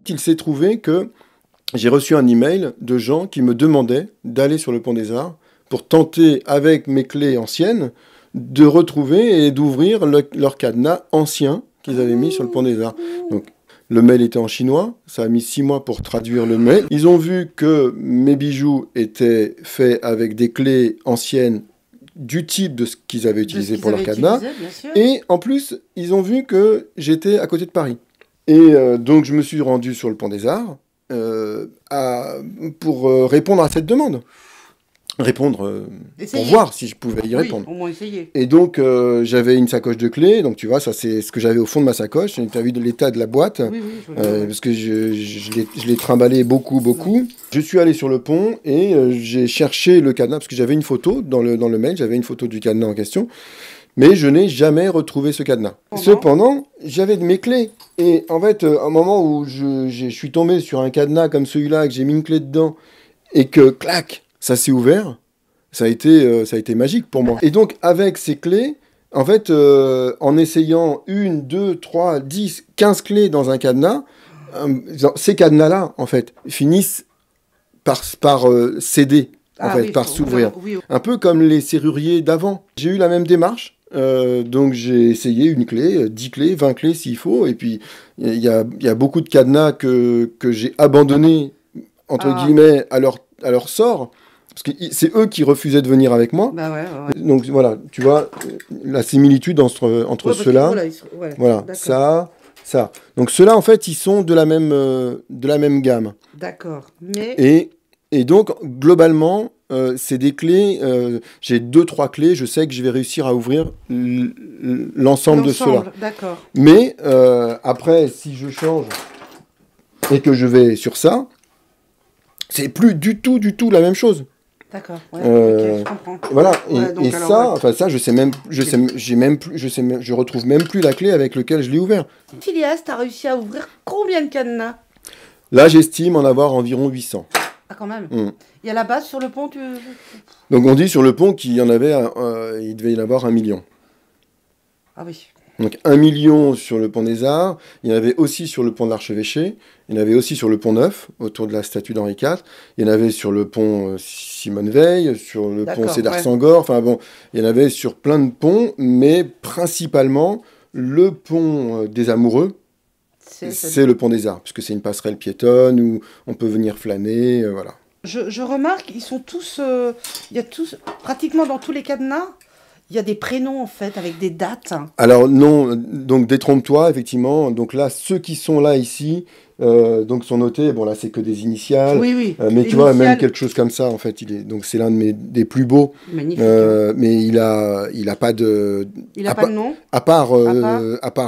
Il s'est trouvé que j'ai reçu un email de gens qui me demandaient d'aller sur le Pont des Arts pour tenter, avec mes clés anciennes, de retrouver et d'ouvrir leur cadenas ancien qu'ils avaient mis sur le Pont des Arts. Donc, le mail était en chinois, ça a mis 6 mois pour traduire le mail. Ils ont vu que mes bijoux étaient faits avec des clés anciennes du type de ce qu'ils avaient utilisé pour leur cadenas. Et en plus, ils ont vu que j'étais à côté de Paris. Et donc, je me suis rendu sur le Pont des Arts pour répondre à cette demande. Pour voir si je pouvais y répondre. Au moins essayer. Et donc, j'avais une sacoche de clés. Donc, tu vois, ça, c'est ce que j'avais au fond de ma sacoche. Tu as vu de l'état de la boîte. Parce que je l'ai trimballé beaucoup. Je suis allé sur le pont et j'ai cherché le cadenas. Parce que j'avais une photo dans le mail. J'avais une photo du cadenas en question. Mais je n'ai jamais retrouvé ce cadenas. Cependant, j'avais mes clés. Et en fait, à un moment où je suis tombé sur un cadenas comme celui-là, que j'ai mis une clé dedans, et que, clac, ça s'est ouvert, ça a été magique pour moi. Et donc, avec ces clés, en fait, en essayant 1, 2, 3, 10, 15 clés dans un cadenas, ces cadenas-là, en fait, finissent par céder, par s'ouvrir. Un peu comme les serruriers d'avant. J'ai eu la même démarche. Donc j'ai essayé une clé, 10 clés, 20 clés s'il faut, et puis il y a beaucoup de cadenas que j'ai abandonnés, entre guillemets, à leur sort, parce que c'est eux qui refusaient de venir avec moi. Donc voilà, tu vois, la similitude entre ceux-là, voilà, ça. Donc ceux-là, en fait, ils sont de la même gamme. D'accord. Mais... Et donc, globalement, c'est des clés, j'ai 2-3 clés, je sais que je vais réussir à ouvrir l'ensemble de ceux-là. D'accord. Mais après, si je change et que je vais sur ça, c'est plus du tout la même chose. D'accord, je comprends. Voilà, et ça, je retrouve même plus la clé avec laquelle je l'ai ouvert. Tilias, tu as réussi à ouvrir combien de cadenas? Là, j'estime en avoir environ 800. Ah, quand même. Et à la base, sur le pont, Donc, on dit sur le pont qu'il y en avait, il devait y en avoir 1 million. Ah oui. Donc, 1 million sur le pont des Arts. Il y en avait aussi sur le pont de l'Archevêché. Il y en avait aussi sur le pont Neuf, autour de la statue d'Henri IV. Il y en avait sur le pont Simone Veil, sur le pont Cédar Senghor. Enfin bon, il y en avait sur plein de ponts, mais principalement le pont des Amoureux. C'est le pont des Arts, puisque c'est une passerelle piétonne où on peut venir flâner, voilà. Je remarque, ils sont tous, il y a tous, pratiquement dans tous les cadenas, il y a des prénoms en fait, avec des dates. Alors non, donc détrompe-toi, effectivement. Donc là, ceux qui sont là ici, donc sont notés, bon là c'est que des initiales. Oui. Mais tu vois, même quelque chose comme ça, en fait, donc c'est l'un des plus beaux. Magnifique. Mais il a pas de... Il a pas de nom. À part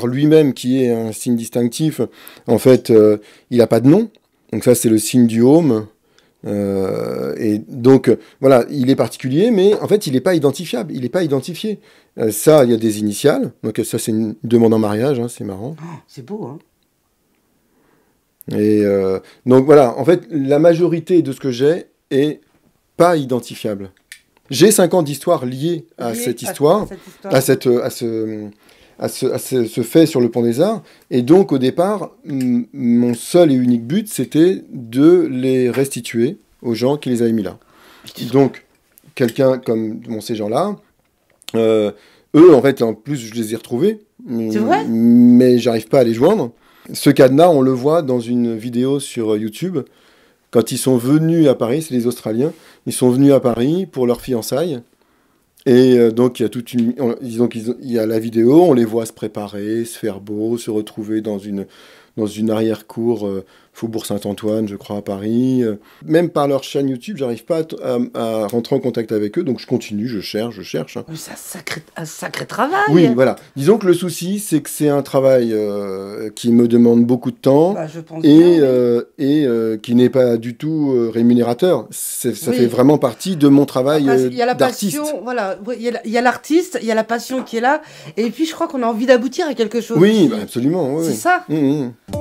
lui-même, qui est un signe distinctif, en fait, il a pas de nom. Donc ça, c'est le signe du Haume. Et donc, voilà, il est particulier, mais en fait, il n'est pas identifiable, il n'est pas identifié. Ça, il y a des initiales, donc ça, c'est une demande en mariage, hein, c'est marrant. Oh, c'est beau, hein. Et donc, voilà, en fait, la majorité de ce que j'ai est pas identifiable. J'ai 5 ans d'histoire liée à cette histoire, à ce fait sur le Pont des Arts. Et donc, au départ, mon seul et unique but, c'était de les restituer aux gens qui les avaient mis là. Donc, quelqu'un comme ces gens-là, eux, en fait, en plus, je les ai retrouvés. C'est vrai ? Mais j'arrive pas à les joindre. Ce cadenas, on le voit dans une vidéo sur YouTube. Quand ils sont venus à Paris, c'est les Australiens, ils sont venus à Paris pour leur fiançailles. Et donc, il y a il y a la vidéo, on les voit se préparer, se faire beau, se retrouver dans une arrière-cour Faubourg Saint-Antoine, je crois, à Paris. Même par leur chaîne YouTube, j'arrive pas à rentrer en contact avec eux, donc je continue, je cherche. Hein. C'est un sacré travail. Oui, voilà. Disons que le souci, c'est que c'est un travail qui me demande beaucoup de temps je pense et qui n'est pas du tout rémunérateur. Ça fait vraiment partie de mon travail il y a la d'artiste. passion, voilà. il y a l'artiste, il y a la passion qui est là, et puis je crois qu'on a envie d'aboutir à quelque chose. Oui, bah absolument. Oui, c'est oui. ça.